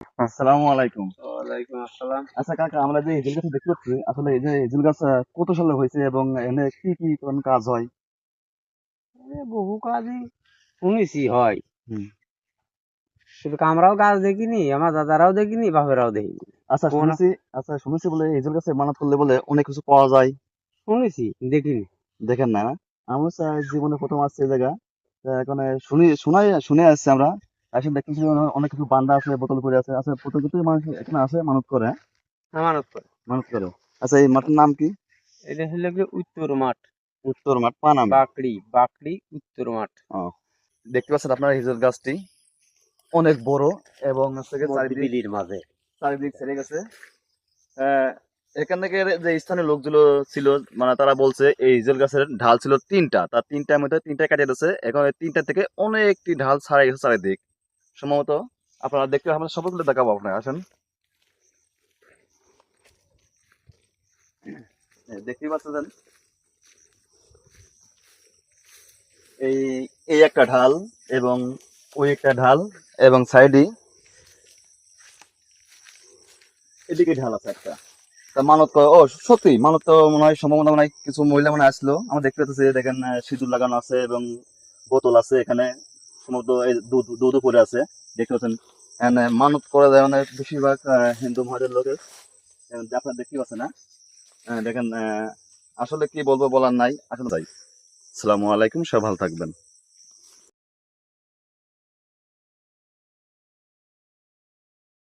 আসসালামু আলাইকুম। ওয়ালাইকুম আসসালাম। আচ্ছা কাকা, আমরা যে হেজেল গাছ দেখতে পাচ্ছি, আসলে এই যে হেজেল গাছ কত সালে হয়েছে এবং এনে কি কি কোন কাজ হয়? বহু কাজই শুনেছি হয়, হুম। শুধু আমরাও গাছ দেখিনি, আমার দাদারাও দেখিনি, বাপেরাও দেখিনি। আচ্ছা কোন শুনেছি, শুনেছি বলে হেজেল গাছে মানত করলে বলে অনেক কিছু পাওয়া যায়। শুনেছি, দেখিনি। দেখেন না? আমি জীবনে প্রথম আসছে এই জায়গা। এখানে শুনে আসছি আমরা। আসলে দেখতেছি অনেক কিছু বান্দা আছে, বোতল করে আছে। আচ্ছা প্রত্যেকটি মানুষ এখানে আসে মানত করে, হ্যাঁ? আমানত করে। মানত করে। আচ্ছা এই মাঠের নাম কি? এটা হলো কি উত্তর মাঠ, উত্তর মাঠ পানামে। বাকড়ি বাকড়ি উত্তর মাঠ। ও, দেখতে পাচ্ছেন আপনারা হেজেল গাছটি অনেক বড় এবং হচ্ছে গিয়ে মধ্য চারিদিক বিলির মাঝে। চারিদিক ছেড়ে গেছে। আহ, এখান থেকে যে স্থানীয় লোকগুলো ছিল, মানে তারা বলছে এই ইজল গাছের ঢাল ছিল তিনটা, তার তিনটার মধ্যে তিনটা কাটিয়ে দিয়েছে, এখন এই তিনটা থেকে অনেকটি ঢাল ছাড়াই গেছে চারিদিক। সম্ভবত আপনারা দেখতে, আমরা সবগুলো দেখাবো আপনাকে, আসেন। দেখতেই পাচ্ছেন এই এই একটা ঢাল এবং ওই একটা ঢাল এবং সাইডে এদিকে ঢাল আছে একটা। তা মানত ও সত্যি মানত তো মনে হয়, সম্ভাবনা মনে হয় কিছু মহিলা মনে হয় আসলো। আমরা দেখতে পাচ্ছি দেখেন সিঁদুর লাগানো আছে এবং বোতল আছে এখানে, সম্ভবত এই দুধও পড়ে আছে, দেখতে পাচ্ছেন। এখানে মানত করা যায় মানে বেশিরভাগ হিন্দু মহাজের লোকের। আপনারা দেখতে পাচ্ছেন না? দেখেন আসলে কি বলবো বলার নাই আসলে তাই। আসসালামু আলাইকুম, সব ভালো থাকবেন।